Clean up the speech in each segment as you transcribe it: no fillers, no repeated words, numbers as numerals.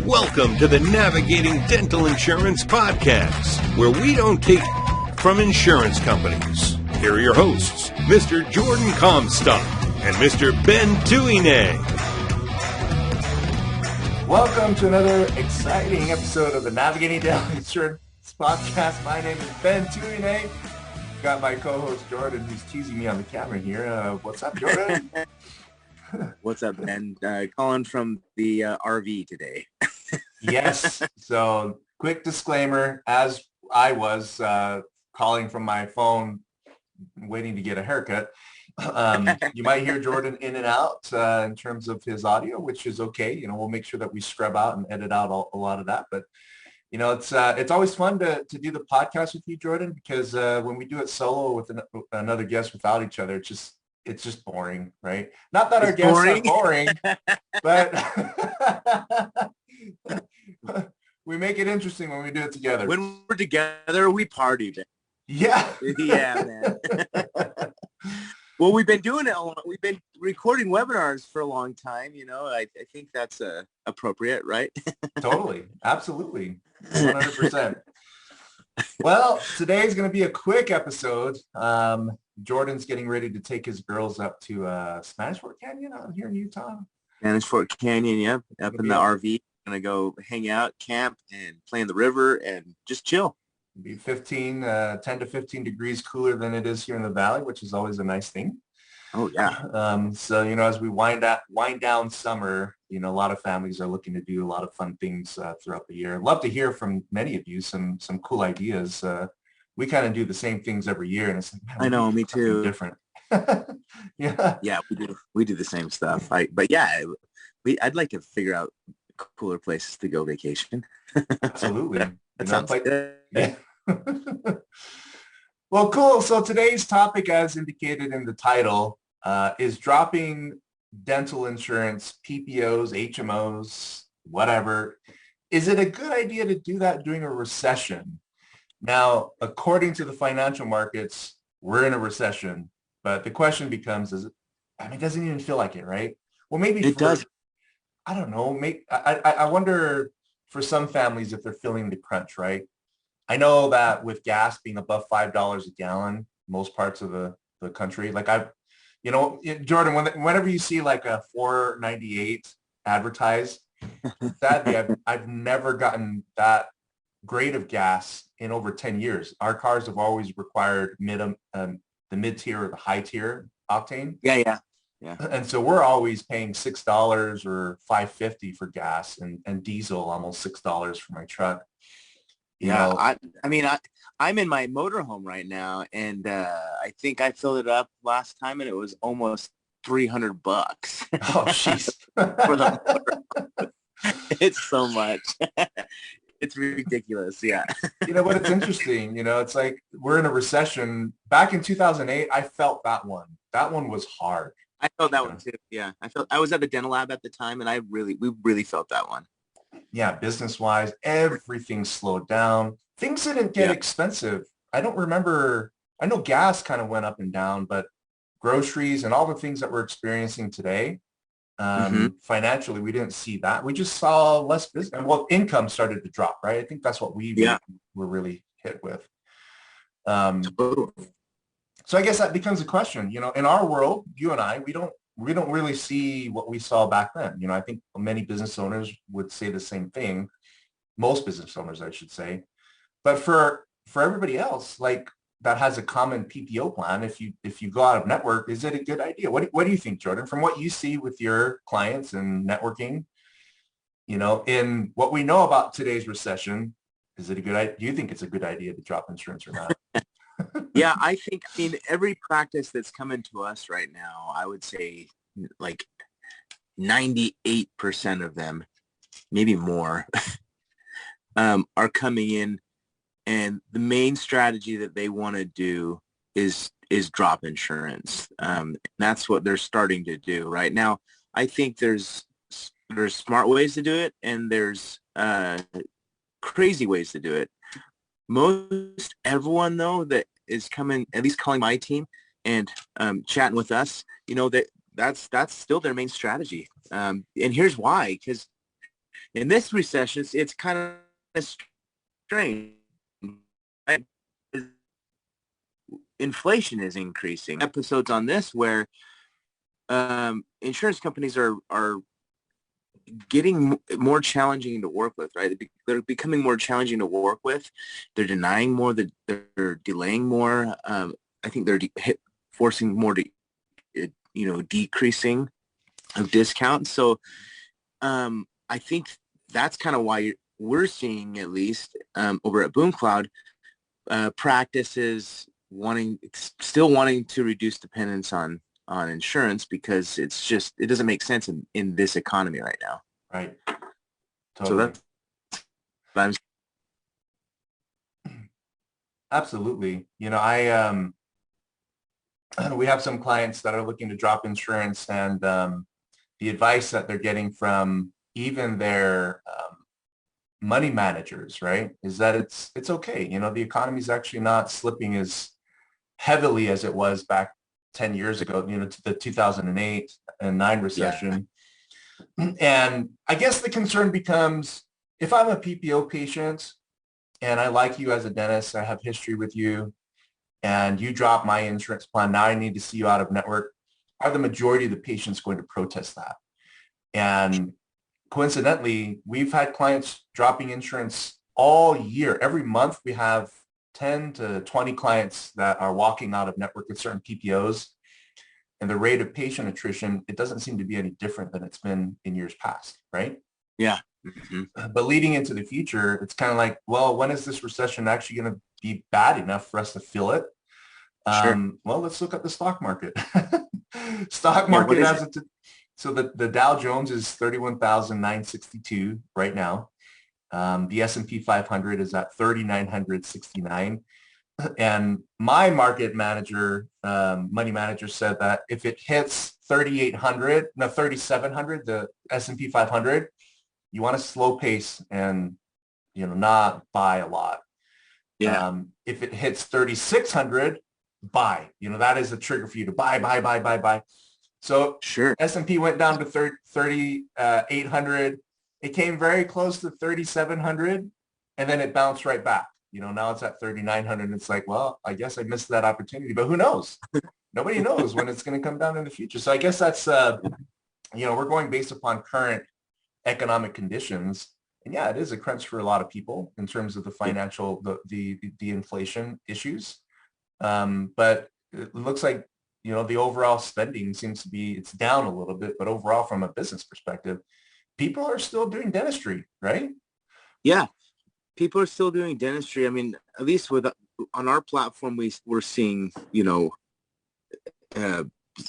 Welcome to the Navigating Dental Insurance Podcast, where we don't take from insurance companies. Here are your hosts, Mr. Jordan Comstock and Mr. Ben Tuine. Welcome to another exciting episode of the Navigating Dental Insurance Podcast. My name is Ben Tuine. Got my co-host Jordan, who's teasing me on the camera here. What's up, Jordan? What's up, Ben? Calling from the RV today. Yes. So, quick disclaimer, as I was calling from my phone, waiting to get a haircut, you might hear Jordan in and out in terms of his audio, which is okay. You know, we'll make sure that we scrub out and edit out a lot of that. But, you know, it's always fun to do the podcast with you, Jordan, because when we do it solo with another guest without each other, it's just boring, right? Not that our guests are boring, but we make it interesting when we do it together. When we're together, we party, Ben. Yeah. Yeah, man. Well, we've been doing it a lot. We've been recording webinars for a long time. You know, I think that's appropriate, right? Totally. Absolutely. 100%. Well, today's going to be a quick episode. Jordan's getting ready to take his girls up to Spanish Fork Canyon out here in Utah. Spanish Fork Canyon, yep. Up in the RV. Going to go hang out, camp, and play in the river and just chill. It'll be 10 to 15 degrees cooler than it is here in the valley, which is always a nice thing. Oh, yeah. So, you know, as we wind down summer, you know, a lot of families are looking to do a lot of fun things throughout the year. I'd love to hear from many of you some cool ideas. We kind of do the same things every year, and it's like, man, I know, me too. Different. Yeah, we do the same stuff. I'd like to figure out cooler places to go vacation. Absolutely. That sounds like yeah. Well, cool. So today's topic, as indicated in the title, is dropping dental insurance, PPOs, HMOs, whatever. Is it a good idea to do that during a recession? Now, according to the financial markets, we're in a recession, but the question becomes, it doesn't even feel like it, right? Well, maybe it does. I don't know. I wonder for some families if they're feeling the crunch, right? I know that with gas being above $5 a gallon, most parts of the country, like Jordan, whenever you see like a $4.98 advertised, sadly, I've never gotten that great of gas in over 10 years. Our cars have always required the mid-tier or the high-tier octane. Yeah. And so we're always paying $6 or $5.50 for gas and diesel, almost $6 for my truck. I'm in my motorhome right now, and I think I filled it up last time, and it was almost $300. Oh, jeez. For the motorhome. It's so much. It's ridiculous. Yeah. You know, but it's interesting. You know, it's like we're in a recession. Back in 2008, I felt that one. That one was hard. I felt that one too. Yeah. I was at the dental lab at the time, and we really felt that one. Yeah. Business wise, everything slowed down. Things didn't get expensive. I don't remember. I know gas kind of went up and down, but groceries and all the things that we're experiencing today, financially, we didn't see that. We just saw less business. Well, income started to drop, right? I think that's what we were really hit with. So I guess that becomes a question. You know, in our world, you and I, we don't really see what we saw back then. You know, I think many business owners would say the same thing. Most business owners, I should say. But for everybody else, like that has a common PPO plan, if you go out of network, is it a good idea? What do you think, Jordan? From what you see with your clients and networking, you know, in what we know about today's recession, is it a good idea? Do you think it's a good idea to drop insurance or not? Yeah, I mean, every practice that's coming to us right now, I would say like 98% of them, maybe more, are coming in, and the main strategy that they want to do is drop insurance. That's what they're starting to do right now. I think there's smart ways to do it, and there's crazy ways to do it. Most everyone, though, that is coming, at least calling my team and chatting with us, you know, that's still their main strategy. And here's why, because in this recession, it's kind of strange. Right? Inflation is increasing. Episodes on this where insurance companies are getting more challenging to work with, right? They're becoming more challenging to work with. They're denying more, they're delaying more. I think they're forcing more to, decreasing of discounts. So I think that's kind of why we're seeing, at least over at Boom Cloud, practices still wanting to reduce dependence on insurance, because it doesn't make sense in this economy right now. Right. Totally. So that's absolutely. We have some clients that are looking to drop insurance, and the advice that they're getting from even their money managers, right, is that it's okay. The economy is actually not slipping as heavily as it was back 10 years ago, to the 2008 and 9 recession. Yeah. And I guess the concern becomes, if I'm a PPO patient and I like you as a dentist, I have history with you, and you drop my insurance plan, now I need to see you out of network, are the majority of the patients going to protest that? And coincidentally, we've had clients dropping insurance all year. Every month we have 10 to 20 clients that are walking out of network with certain PPOs. And the rate of patient attrition, it doesn't seem to be any different than it's been in years past, right? Yeah. Mm-hmm. But leading into the future, it's kind of like, well, when is this recession actually going to be bad enough for us to feel it? Sure. Well, let's look at the stock market. Stock market has it. So the Dow Jones is 31,962 right now. The S&P 500 is at 3,969. And my market manager, money manager, said that if it hits 3,700, the S&P 500, you want to slow pace and, not buy a lot. Yeah. If it hits 3,600, buy. That is a trigger for you to buy. So sure. S&P went down to 3,800. It came very close to 3,700, and then it bounced right back. Now it's at 3,900, and it's like, well, I guess I missed that opportunity, but who knows? Nobody knows when it's going to come down in the future. So I guess that's, we're going based upon current economic conditions. And yeah, it is a crunch for a lot of people in terms of the financial, the inflation issues. But it looks like, the overall spending seems to be, it's down a little bit, but overall from a business perspective, people are still doing dentistry, right? Yeah. People are still doing dentistry. I mean, at least on our platform, we're seeing,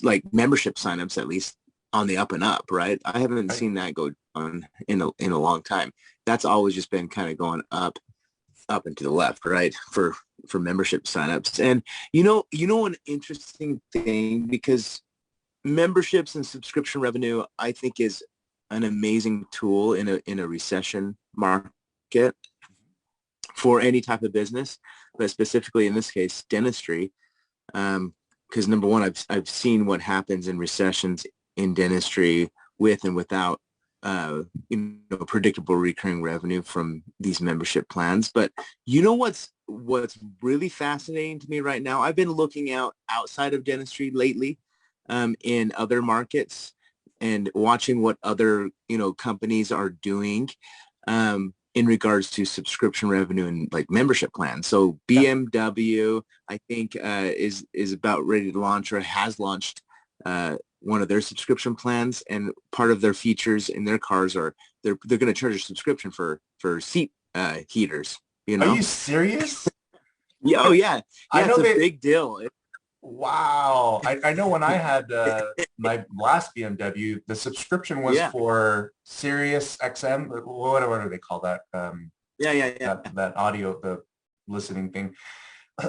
like membership signups, at least on the up and up, right? I haven't seen that go on in a long time. That's always just been kind of going up and to the left, right? For membership signups. And an interesting thing, because memberships and subscription revenue, I think, is an amazing tool in a recession market for any type of business, but specifically in this case, dentistry. Because number one, I've seen what happens in recessions in dentistry with and without predictable recurring revenue from these membership plans. But what's really fascinating to me right now, I've been looking outside of dentistry lately, in other markets, and watching what other companies are doing in regards to subscription revenue and like membership plans. So BMW, I think, is about ready to launch, or has launched one of their subscription plans, and part of their features in their cars are they're going to charge a subscription for seat heaters. Are you serious? Yeah, oh yeah, I know it's a big deal. Wow. I know when I had my last BMW, the subscription was for Sirius XM, what do they call that? That audio, the listening thing.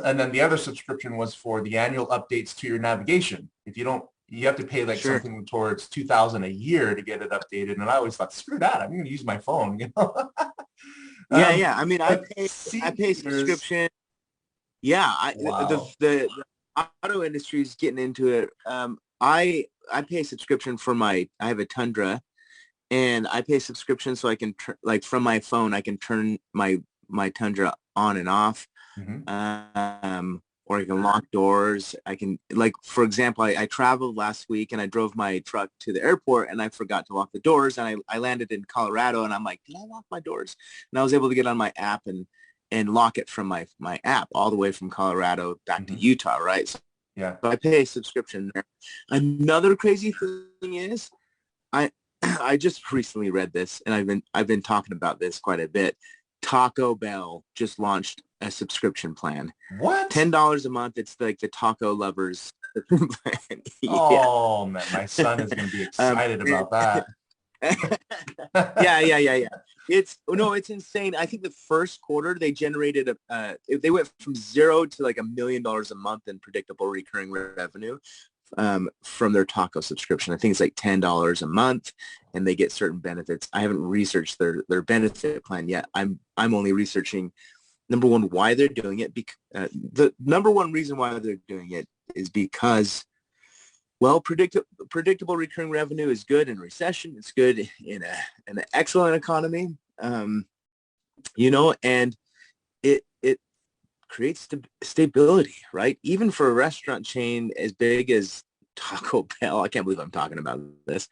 And then the other subscription was for the annual updates to your navigation. If you don't, you have to pay like something towards $2,000 a year to get it updated. And I always thought, screw that, I'm going to use my phone. I mean, I pay subscription. Yeah, the auto industry is getting into it. I pay a subscription for I have a Tundra, and I pay subscription so I can like from my phone I can turn my Tundra on and off, Mm-hmm. or I can lock doors. I can, like, for example, I traveled last week and I drove my truck to the airport and I forgot to lock the doors, and I landed in Colorado and I'm like, did I lock my doors? And I was able to get on my app and lock it from my app all the way from Colorado back to Mm-hmm. Utah, right? So Yeah. I pay a subscription there. Another crazy thing is I I just recently read this, and I've been talking about this quite a bit. Taco Bell just launched a subscription plan. What? $10 a month. It's like the taco lovers plan. Yeah. Oh man, my son is going to be excited about that. Yeah. It's no, it's insane. I think the first quarter they generated they went from zero to like $1 million a month in predictable recurring revenue from their taco subscription. I think it's like $10 a month, and they get certain benefits. I haven't researched their benefit plan yet. I'm only researching, number one, why they're doing it. The number one reason why they're doing it is because, well, predictable recurring revenue is good in recession. It's good in an excellent economy, and it creates stability, right? Even for a restaurant chain as big as Taco Bell. I can't believe I'm talking about this.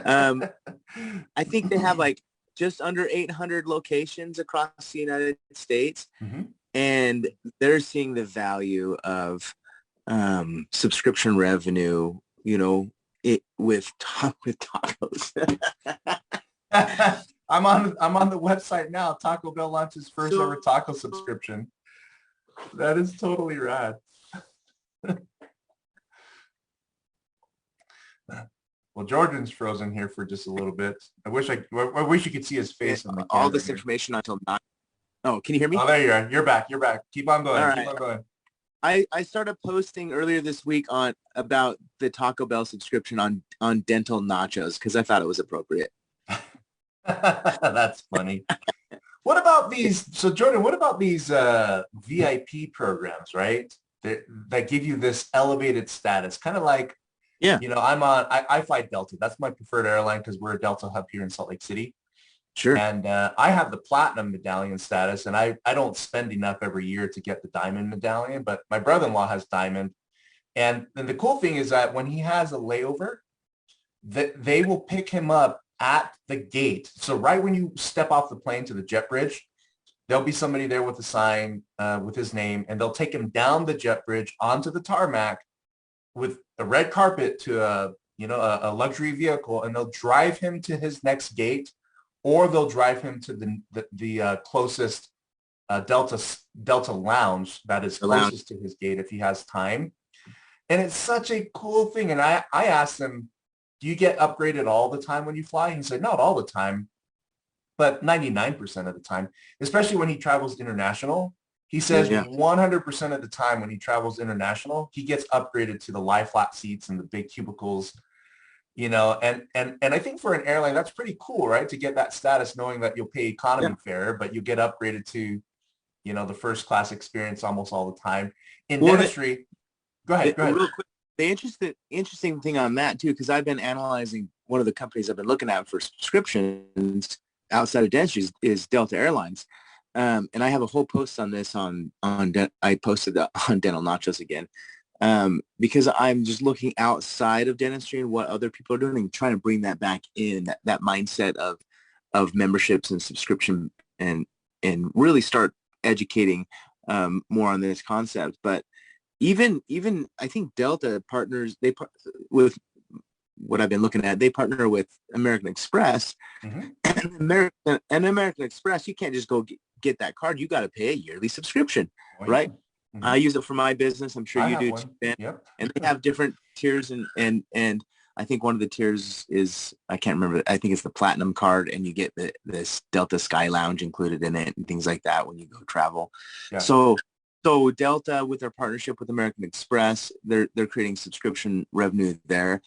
I think they have like just under 800 locations across the United States, Mm-hmm. and they're seeing the value of subscription revenue, with tacos. I'm on the website now. Taco Bell launches first ever taco subscription. That is totally rad. Well, Jordan's frozen here for just a little bit. I wish you could see his face on the camera. All this here. information until 9. Oh, can you hear me? Oh, there you are. You're back. You're back. Keep on going. All Keep right. on going. I started posting earlier this week about the Taco Bell subscription on dental nachos because I thought it was appropriate. That's funny. What about these? So Jordan, what about these VIP programs, right? That give you this elevated status, kind of like, Yeah, I fly Delta. That's my preferred airline because we're a Delta hub here in Salt Lake City. sure. And I have the platinum medallion status, and I don't spend enough every year to get the diamond medallion, but my brother-in-law has diamond. And the cool thing is that when he has a layover, they will pick him up at the gate. So right when you step off the plane to the jet bridge, there'll be somebody there with a sign with his name, and they'll take him down the jet bridge onto the tarmac with a red carpet to a luxury vehicle, and they'll drive him to his next gate, or they'll drive him to the closest Delta lounge that is closest to his gate if he has time. And it's such a cool thing. And I asked him, do you get upgraded all the time when you fly? He said, not all the time, but 99% of the time, especially when he travels international. He says 100% of the time when he travels international, he gets upgraded to the lie flat seats and the big cubicles, and I think for an airline, that's pretty cool, right? To get that status, knowing that you'll pay economy fare, but you get upgraded to, the first class experience almost all the time. In dentistry, go ahead. Real quick, the interesting thing on that too, because I've been analyzing one of the companies I've been looking at for subscriptions outside of dentistry is Delta Airlines. And I have a whole post on this I posted that on Dental Nachos again, because I'm just looking outside of dentistry and what other people are doing and trying to bring that back in, that mindset of memberships and subscription, and really start educating more on this concept. But even I think Delta partners, with what I've been looking at, they partner with American Express. Mm-hmm. and American Express, you can't just go get that card. You got to pay a yearly subscription, right? Mm-hmm. I use it for my business. I'm sure you do too, Ben. Yep. And they have different tiers, and I think one of the tiers is, I can't remember, I think it's the platinum card, and you get this Delta Sky Lounge included in it and things like that when you go travel. Yeah. So Delta, with their partnership with American Express, they're creating subscription revenue there.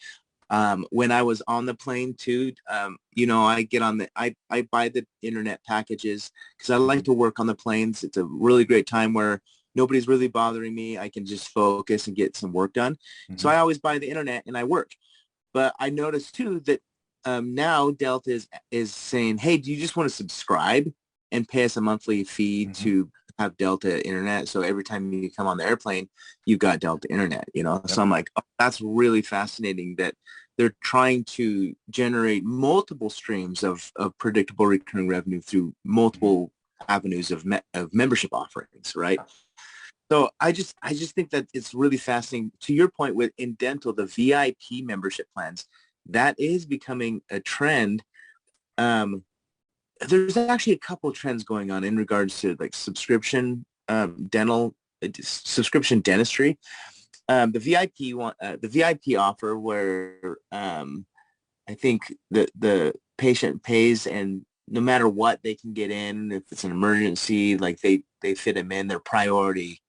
When I was on the plane too, I get on I buy the internet packages because I like to work on the planes. It's a really great time where nobody's really bothering me. I can just focus and get some work done. Mm-hmm. So I always buy the internet and I work. But I noticed too that now Delta is saying, hey, do you just want to subscribe and pay us a monthly fee to have Delta internet? So every time you come on the airplane, you've got Delta internet, you know? Yep. So I'm like, oh, that's really fascinating that they're trying to generate multiple streams of predictable recurring revenue through multiple avenues of membership offerings, right? So I just think that it's really fascinating. To your point, with in dental, the VIP membership plans, that is becoming a trend. There's actually a couple of trends going on in regards to like subscription subscription dentistry. The VIP one, the VIP offer, where I think the patient pays, and no matter what, they can get in. If it's an emergency, like they fit them in. Their priority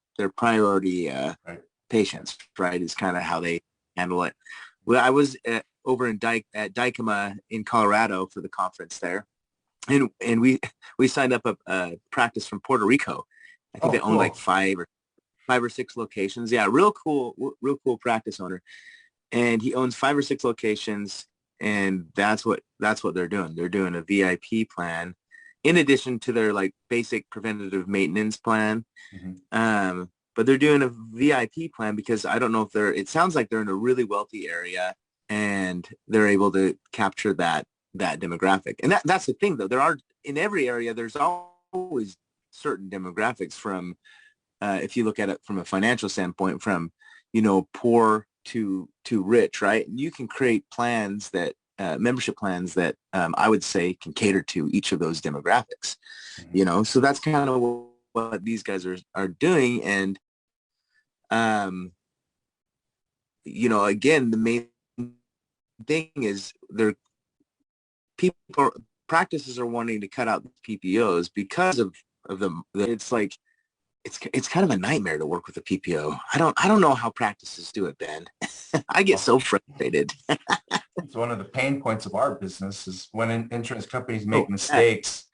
right. Patients, right, is kind of how they handle it. Well, I was over at Dykema in Colorado for the conference there, and we signed up a practice from Puerto Rico. I think they own like five or six locations. Yeah, real cool practice owner, and he owns 5 or 6 locations, and that's what they're doing. They're doing a VIP plan in addition to their like basic preventative maintenance plan. But they're doing a VIP plan because I don't know if it sounds like they're in a really wealthy area, and they're able to capture that demographic. And that's the thing, though. There are, in every area, there's always certain demographics from, if you look at it from a financial standpoint, from, you know, poor to rich, right? And you can create plans that, membership plans that I would say can cater to each of those demographics, you know? So that's kind of what these guys are doing. And, you know, again, the main thing is practices are wanting to cut out PPOs because of the it's like it's kind of a nightmare to work with a PPO. I don't know how practices do it, Ben. I get so frustrated. It's one of the pain points of our business is when insurance companies make mistakes.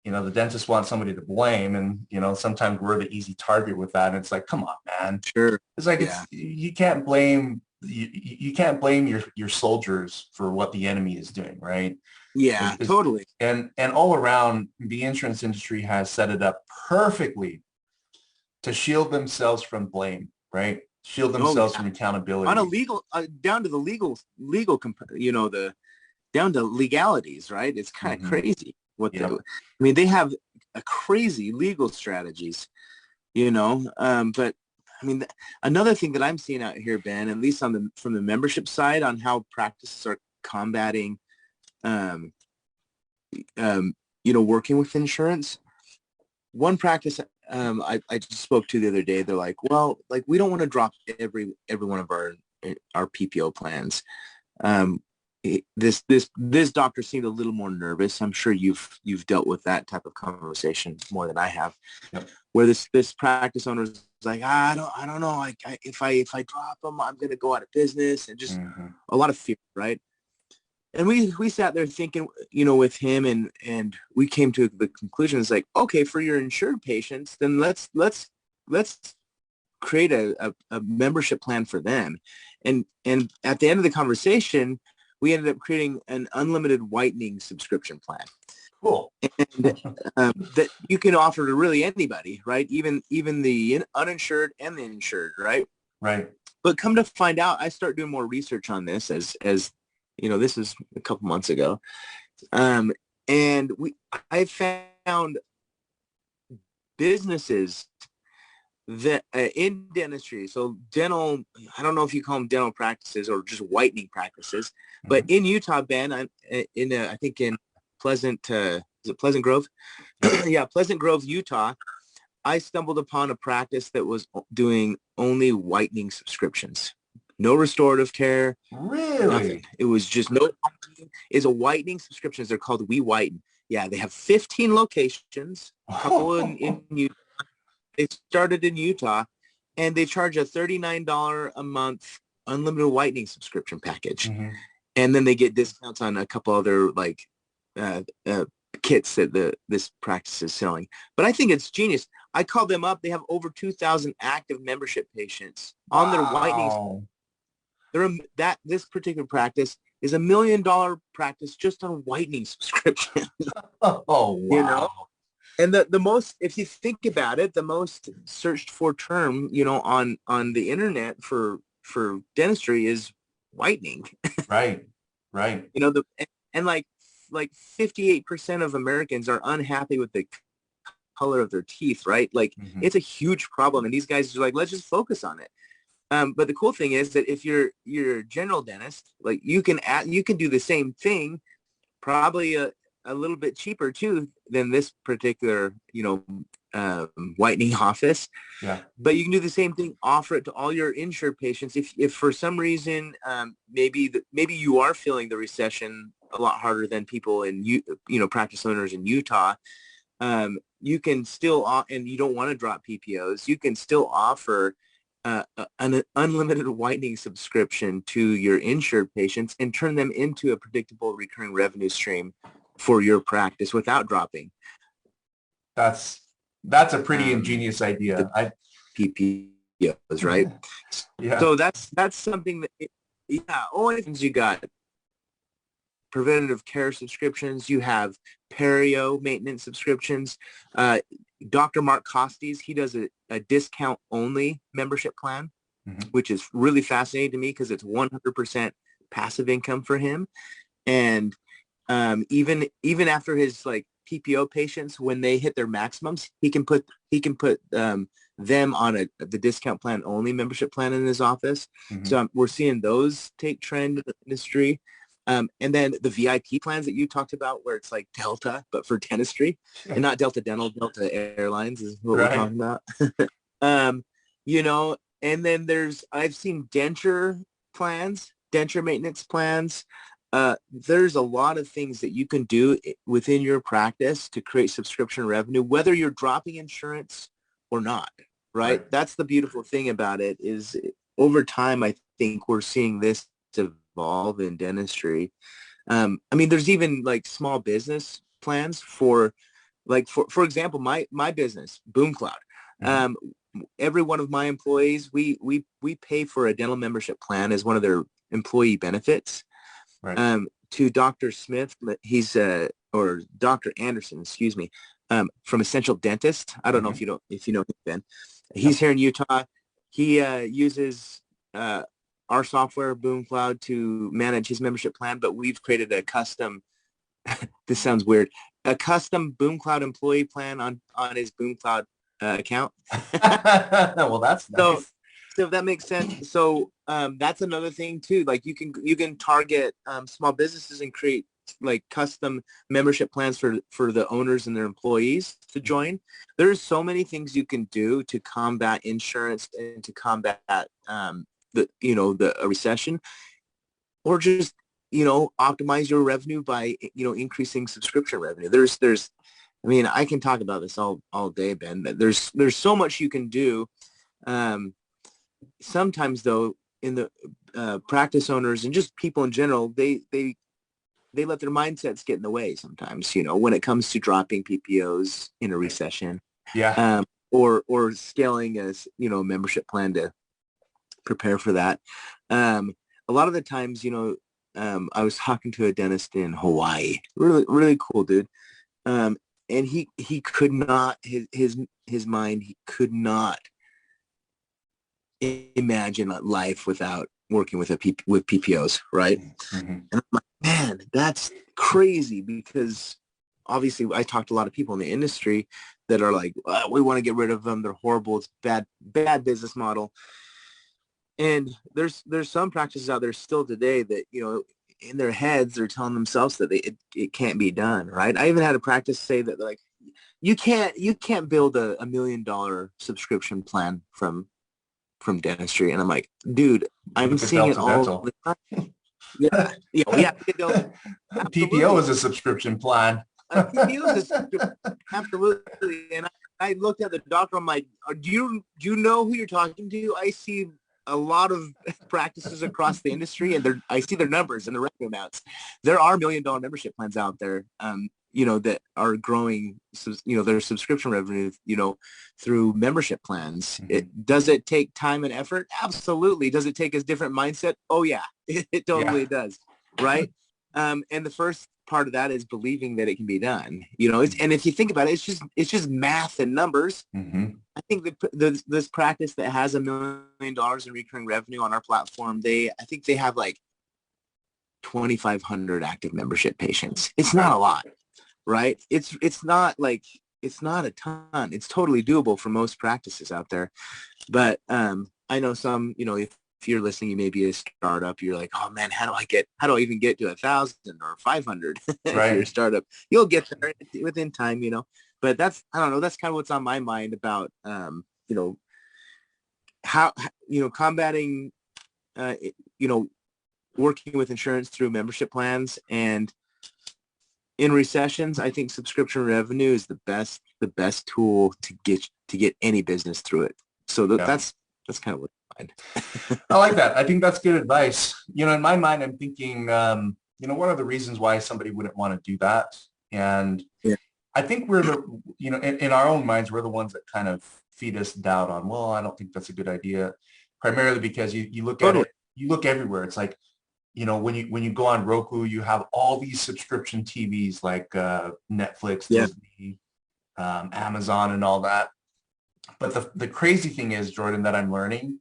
You know, the dentist wants somebody to blame, and you know, sometimes we're the easy target with that. And it's like, come on, man. Sure. It's like you can't blame your soldiers for what the enemy is doing, right? Yeah, totally. And all around, the insurance industry has set it up perfectly to shield themselves from blame, right? Shield themselves from accountability. On a legal, down to the legal, you know, down to legalities, right? It's kind of crazy what I mean, they have a crazy legal strategies, you know, but I mean, another thing that I'm seeing out here, Ben, at least from the membership side, on how practices are combating, you know, working with insurance. One practice I just spoke to the other day, they're like, well, like, we don't want to drop every one of our PPO plans. This doctor seemed a little more nervous. I'm sure you've dealt with that type of conversation more than I have. Yep. Where this practice owner is like, I don't know. If I drop them, I'm going to go out of business, and just a lot of fear, right? And we sat there thinking, you know, with him, and we came to the conclusion, it's like, okay, for your insured patients, then let's create a membership plan for them. And at the end of the conversation, we ended up creating an unlimited whitening subscription plan. Cool. And that you can offer to really anybody, right? Even the uninsured and the insured, right? Right. But come to find out, I start doing more research on this as you know, this is a couple months ago. And I found businesses that in dentistry, so dental, I don't know if you call them dental practices or just whitening practices, but in Utah, Ben, I think in Pleasant, is it Pleasant Grove? Yeah, Pleasant Grove, Utah. I stumbled upon a practice that was doing only whitening subscriptions. No restorative care. Really? Nothing. It was just it's a whitening subscriptions. They're called We Whiten. Yeah, they have 15 locations, a couple in Utah. They started in Utah, and they charge a $39 a month unlimited whitening subscription package. And then they get discounts on a couple other like kits that this practice is selling. But I think it's genius. I called them up. They have over 2,000 active membership patients on their whitening. this particular practice is $1 million practice just on whitening subscription. Oh, wow. You know, and the most, if you think about it, the most searched for term, on the internet for dentistry is whitening. Right. Right. And like 58% of Americans are unhappy with the color of their teeth, right? Like it's a huge problem, and these guys are like, let's just focus on it. But the cool thing is that if you're a general dentist, like you can do the same thing, probably a little bit cheaper too than this particular, whitening office. Yeah. But you can do the same thing, offer it to all your insured patients. If for some reason, maybe you are feeling the recession a lot harder than people in, practice owners in Utah, you can still, and you don't want to drop PPOs, you can still offer an unlimited whitening subscription to your insured patients and turn them into a predictable recurring revenue stream for your practice without dropping. That's a pretty ingenious idea. PPOs, right? Yeah. So that's something that, only things you got. Preventative care subscriptions, you have perio maintenance subscriptions. Dr. Mark Costes, he does a discount only membership plan, which is really fascinating to me because it's 100% passive income for him. And even after his like PPO patients, when they hit their maximums, he can put them on the discount plan only membership plan in his office. So we're seeing those take trend in the industry. And then the VIP plans that you talked about, where it's like Delta, but for dentistry, and not Delta Dental, Delta Airlines is what we're talking about. And then I've seen denture plans, denture maintenance plans. There's a lot of things that you can do within your practice to create subscription revenue, whether you're dropping insurance or not, right? That's the beautiful thing about it is over time, I think we're seeing this evolve in dentistry. There's even like small business plans for example, my business, Boom Cloud. Every one of my employees, we pay for a dental membership plan as one of their employee benefits. To Dr. Smith, or Dr. Anderson, excuse me, from Essential Dentist. I don't know if you know him, Ben. He's here in Utah. He uses our software, Boom Cloud, to manage his membership plan, but we've created a custom, this sounds weird, a custom Boom Cloud employee plan on his Boom Cloud account. Well, that's nice. So if that makes sense. So that's another thing too. Like you can target small businesses and create like custom membership plans for the owners and their employees to join. There's so many things you can do to combat insurance and to combat the recession, or just optimize your revenue by increasing subscription revenue. I can talk about this all day, Ben. There's so much you can do. Sometimes though, in the practice owners and just people in general, they let their mindsets get in the way sometimes, when it comes to dropping PPOs in a recession. Or scaling a membership plan to prepare for that. A lot of the times, I was talking to a dentist in Hawaii, really, really cool dude. And he could not, his mind, he could not imagine life without working with with PPOs, right? And I'm like, man, that's crazy, because obviously I talked to a lot of people in the industry that are like, we want to get rid of them. They're horrible. It's bad business model. And there's some practices out there still today that, in their heads, they're telling themselves that it can't be done, right? I even had a practice say that, like, you can't build a $1 million subscription plan from dentistry. And I'm like, dude, I'm seeing it all the time. PPO is a subscription plan. PPO is absolutely. And I looked at the doctor. I'm like, do you know who you're talking to? I see a lot of practices across the industry, and I see their numbers and the revenue amounts. There are $1 million membership plans out there. that are growing, their subscription revenue, through membership plans. Does it take time and effort? Absolutely. Does it take a different mindset? Oh yeah, it totally does. Right. And the first part of that is believing that it can be done. And if you think about it, it's just math and numbers. I think that this practice that has $1 million in recurring revenue on our platform, I think they have like 2,500 active membership patients. It's not a lot, right? It's not a ton. It's totally doable for most practices out there. But I know some, if you're listening, you may be a startup. You're like, oh man, how do I even get to 1,000 or 500? If you're a startup, you'll get there within time, But I don't know. That's kind of what's on my mind about, how, combating, working with insurance through membership plans. And in recessions, I think subscription revenue is the best tool to get any business through it. So that's kind of what I find. I like that. I think that's good advice. In my mind, I'm thinking, what are the reasons why somebody wouldn't want to do that? And I think we're in our own minds, we're the ones that kind of feed us doubt on, well, I don't think that's a good idea, primarily because you look at it, you look everywhere. It's like, when you go on Roku, you have all these subscription TVs like Netflix, Disney, Amazon, and all that. But the crazy thing is, Jordan, that I'm learning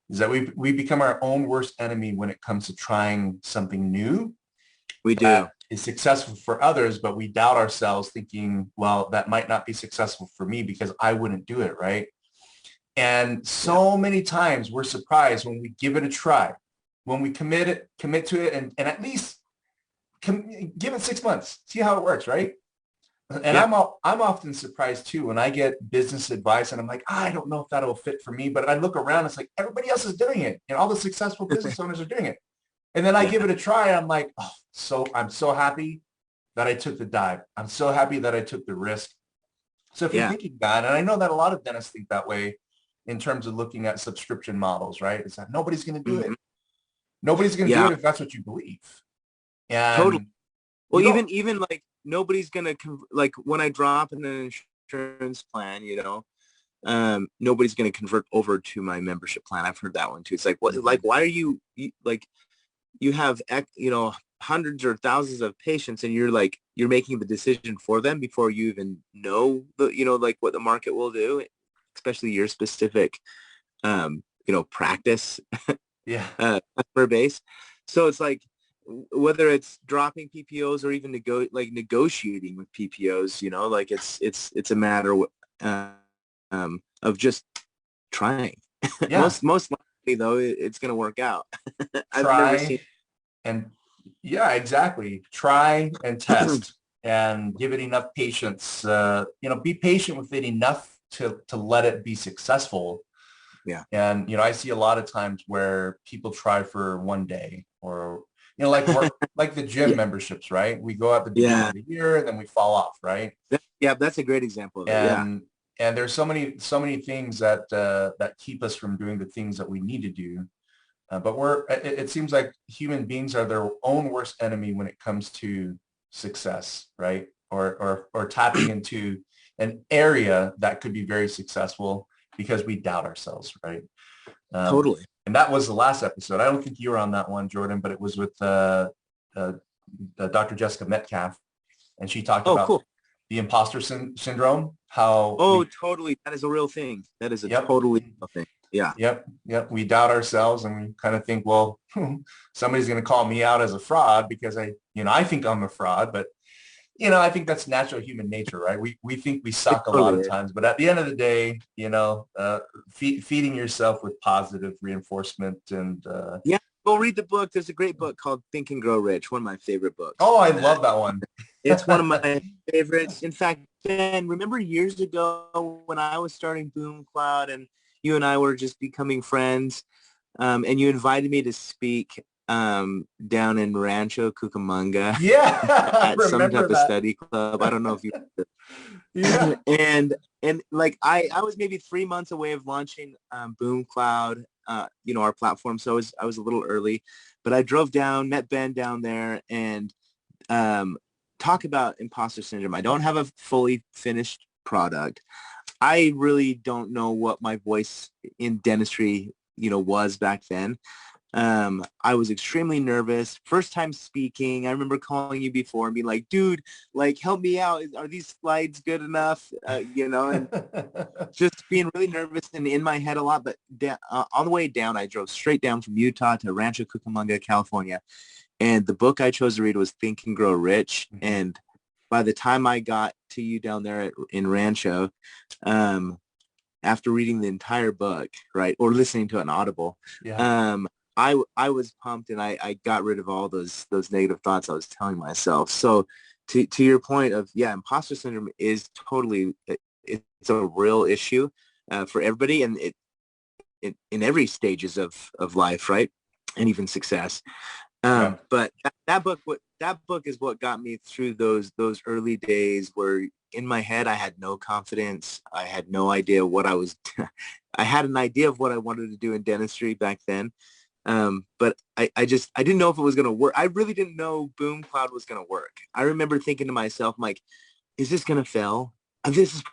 is that we become our own worst enemy when it comes to trying something new. We do. Is successful for others, but we doubt ourselves, thinking, well, that might not be successful for me because I wouldn't do it, right? And so many times we're surprised when we give it a try, when we commit to it, and at least give it 6 months, see how it works, right? And I'm often surprised too when I get business advice and I'm like, I don't know if that'll fit for me, but I look around, it's like everybody else is doing it, and all the successful business owners are doing it. And then I give it a try, and I'm like, I'm so happy that I took the dive. I'm so happy that I took the risk. So if you're thinking that, and I know that a lot of dentists think that way in terms of looking at subscription models, right? It's that nobody's going to do it. Nobody's going to do it if that's what you believe. And totally. Well, even like nobody's going to, like when I drop in an insurance plan, nobody's going to convert over to my membership plan. I've heard that one too. It's like, what, like, why are you like, you have, hundreds or thousands of patients, and you're making the decision for them before you even know what the market will do, especially your specific, practice, customer base. So it's like, whether it's dropping PPOs or even negotiating with PPOs, like it's a matter of just trying. Most likely though, it's going to work out. I've never seen. And exactly. Try and test and give it enough patience. Be patient with it enough to let it be successful. Yeah. And, I see a lot of times where people try for one day, or, like the gym memberships, right? We go at the beginning of the year and then we fall off, right? That's a great example of it. And there's so many things that keep us from doing the things that we need to do. But it seems like human beings are their own worst enemy when it comes to success, right? Or tapping into an area that could be very successful because we doubt ourselves, right? Totally. And that was the last episode. I don't think you were on that one, Jordan, but it was with Dr. Jessica Metcalf, and she talked about the imposter syndrome. Totally. That is a real thing. That is a totally real thing. Yeah. Yep. We doubt ourselves, and we kind of think, well, somebody's going to call me out as a fraud because I think I'm a fraud, but I think that's natural human nature, right? We think we suck a lot of times, but at the end of the day, feeding yourself with positive reinforcement and go read the book. There's a great book called Think and Grow Rich, one of my favorite books. Oh, I love that one. It's one of my favorites. In fact, Ben, remember years ago when I was starting Boom Cloud and you and I were just becoming friends, and you invited me to speak down in Rancho Cucamonga at some type of study club. I don't know if you and like I was maybe 3 months away of launching Boom Cloud, our platform. So I was a little early, but I drove down, met Ben down there, and talk about imposter syndrome. I don't have a fully finished product. I really don't know what my voice in dentistry, was back then. I was extremely nervous. First time speaking. I remember calling you before and being like, dude, like, help me out. Are these slides good enough? And just being really nervous and in my head a lot. But on the way down, I drove straight down from Utah to Rancho Cucamonga, California. And the book I chose to read was Think and Grow Rich. And by the time I got to you down there in Rancho, after reading the entire book, right, or listening to an Audible, I was pumped, and I got rid of all those negative thoughts I was telling myself. So to your point of, imposter syndrome is totally, it's a real issue for everybody, and it in every stages of life, right, and even success. But that book is what got me through those early days where in my head I had no confidence. I had no idea what I was. I had an idea of what I wanted to do in dentistry back then, but I didn't know if it was going to work. I really didn't know Boom Cloud was going to work. I remember thinking to myself, I'm like, is this going to fail? This is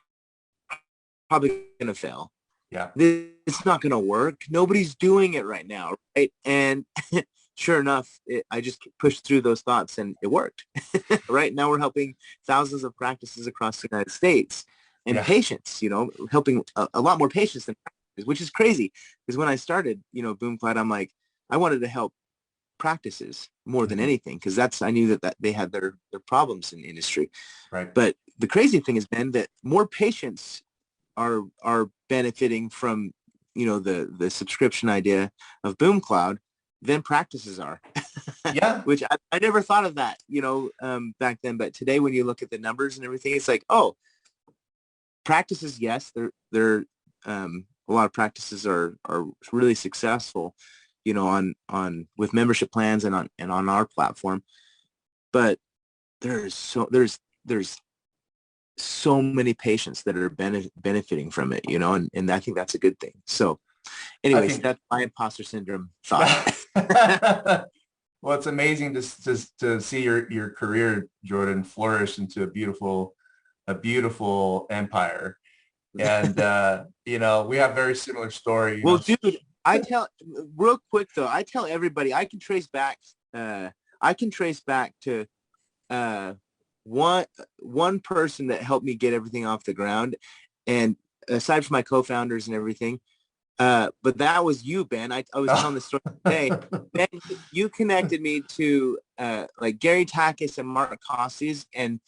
probably going to fail. Yeah, it's not going to work. Nobody's doing it right now, right? And sure enough, I just pushed through those thoughts and it worked. Right now we're helping thousands of practices across the United States and patients, helping a lot more patients than practices, which is crazy. Because when I started, Boom Cloud, I'm like, I wanted to help practices more than anything, because I knew that they had their problems in the industry. Right. But the crazy thing is, Ben, that more patients are benefiting from, the subscription idea of Boom Cloud than practices are. Yeah. Which I never thought of that, back then. But today, when you look at the numbers and everything, it's like, oh, practices, yes, they're a lot of practices are really successful, on with membership plans and on our platform. But there's so many patients that are benefiting from it, and I think that's a good thing. So anyways, that's my imposter syndrome thought. Well, it's amazing to see your career, Jordan, flourish into a beautiful empire. And, we have very similar story. Well, dude, real quick though, I tell everybody I can trace back to one person that helped me get everything off the ground, and aside from my co-founders and everything, but that was you, Ben. I was telling the story today. Ben, you connected me to like Gary Takis and Mark Costes, and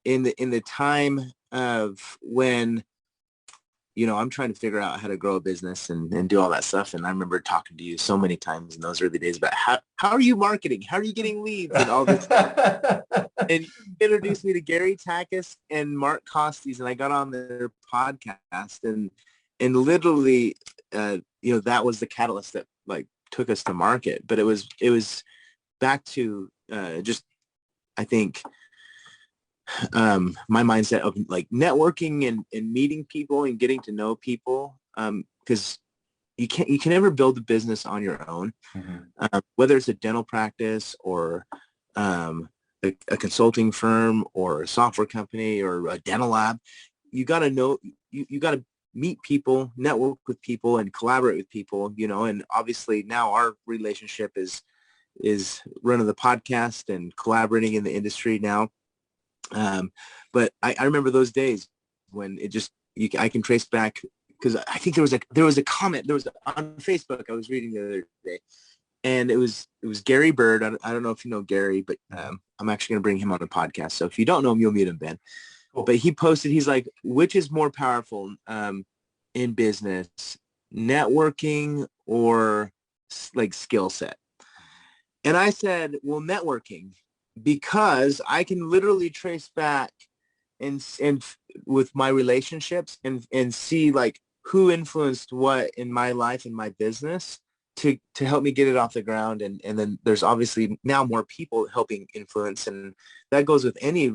in the time of when I'm trying to figure out how to grow a business and do all that stuff. And I remember talking to you so many times in those early days about how are you marketing? How are you getting leads and all this stuff? And you introduced me to Gary Takis and Mark Costes, and I got on their podcast, and literally, that was the catalyst that like took us to market. But it was back to just, I think, my mindset of like networking and meeting people and getting to know people, because you can never build a business on your own. Whether it's a dental practice or a consulting firm or a software company or a dental lab. You got to know, you got to meet people, network with people, and collaborate with people, and obviously now our relationship is running the podcast and collaborating in the industry now. But I remember those days when it just, I can trace back, because I think there was a comment, on Facebook I was reading the other day, and it was Gary Bird. I don't know if you know Gary, but I'm actually going to bring him on the podcast. So if you don't know him, you'll meet him, Ben. Cool. But he posted, he's like, which is more powerful in business, networking or like skill set? And I said, well, networking, because I can literally trace back and with my relationships and see like who influenced what in my life and my business to help me get it off the ground. And then there's obviously now more people helping influence, and that goes with any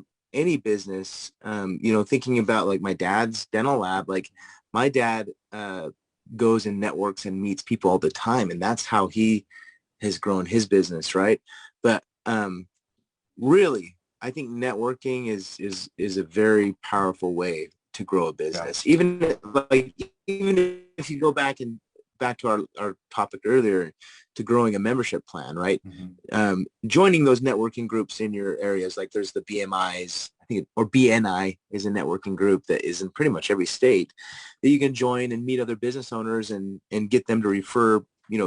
business. Thinking about like my dad's dental lab, like my dad goes and networks and meets people all the time, and that's how he has grown his business, right? But really I think networking is a very powerful way to grow a business. Even if you go back to our topic earlier, to growing a membership plan, right? Mm-hmm. Joining those networking groups in your areas, like there's the BMIs, I think, or BNI is a networking group that is in pretty much every state that you can join and meet other business owners and get them to refer,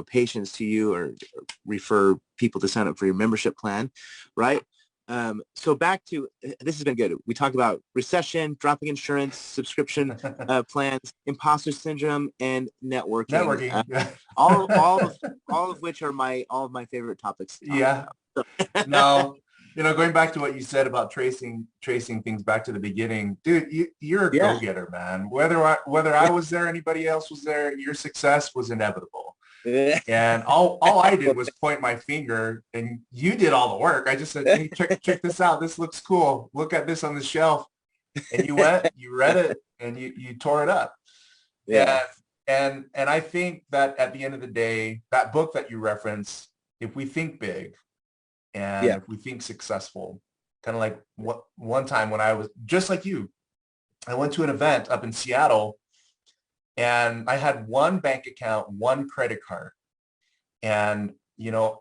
patients to you or refer people to sign up for your membership plan, right? So back to, this has been good. We talked about recession, dropping insurance, subscription plans, imposter syndrome, and networking. Networking. All of which are all of my favorite topics to talk Yeah. about. No, going back to what you said about tracing things back to the beginning, dude, you're a go-getter, man. Whether I was there, anybody else was there, your success was inevitable. And all I did was point my finger, and you did all the work. I just said, hey, check this out. This looks cool. Look at this on the shelf. And you went, you read it, and you tore it up. Yeah. And I think that at the end of the day, that book that you reference, if we think big and if we think successful, kind of like one time when I was just like you, I went to an event up in Seattle, and I had one bank account, one credit card. And,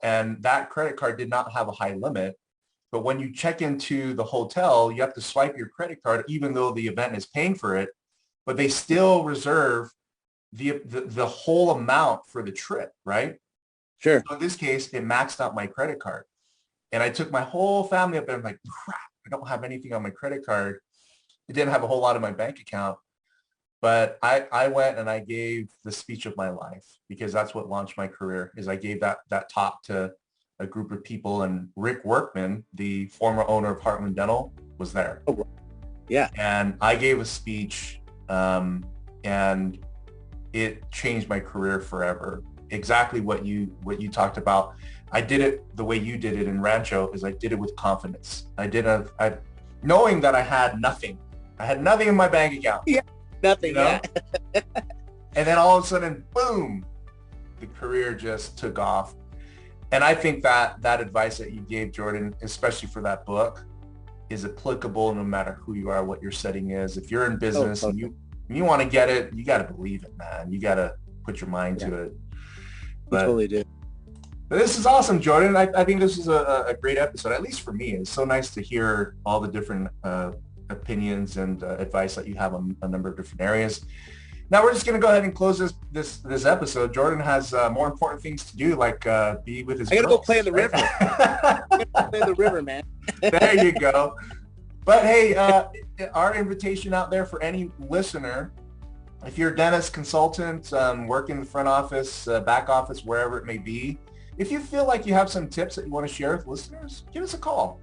and that credit card did not have a high limit. But when you check into the hotel, you have to swipe your credit card, even though the event is paying for it. But they still reserve the whole amount for the trip, right? Sure. So in this case, it maxed out my credit card. And I took my whole family up there. I'm like, crap, I don't have anything on my credit card. It didn't have a whole lot in my bank account. But I went and I gave the speech of my life, because that's what launched my career. Is I gave that talk to a group of people, and Rick Workman, the former owner of Heartland Dental, was there. Oh, yeah. And I gave a speech, and it changed my career forever. Exactly what you talked about. I did it the way you did it in Rancho. Is I did it with confidence. I knowing that I had nothing. I had nothing in my bank account. Yeah. Nothing. Yeah. And then all of a sudden, boom, the career just took off. And I think that advice that you gave, Jordan, especially for that book, is applicable no matter who you are, what your setting is. If you're in business and you want to get it, you got to believe it, man. You got to put your mind to it. But, totally do. But this is awesome, Jordan. I think this is a great episode, at least for me. It's so nice to hear all the different opinions and advice that you have on a number of different areas. Now we're just going to go ahead and close this episode. Jordan has more important things to do, like be with his I got to girls, go play in the river. I got to play in the river, man. There you go. But hey, our invitation out there for any listener, if you're a dentist, consultant, work in the front office, back office, wherever it may be, if you feel like you have some tips that you want to share with listeners, give us a call.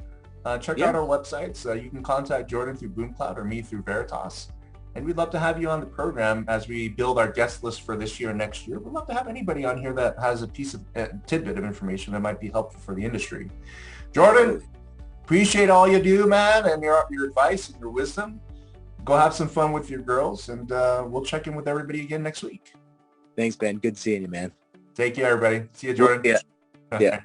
Check out our websites. You can contact Jordan through BoomCloud or me through Veritas. And we'd love to have you on the program as we build our guest list for this year and next year. We'd love to have anybody on here that has a piece of tidbit of information that might be helpful for the industry. Jordan, appreciate all you do, man, and your advice and your wisdom. Go have some fun with your girls, and we'll check in with everybody again next week. Thanks, Ben. Good seeing you, man. Take care, everybody. See you, Jordan. Yeah.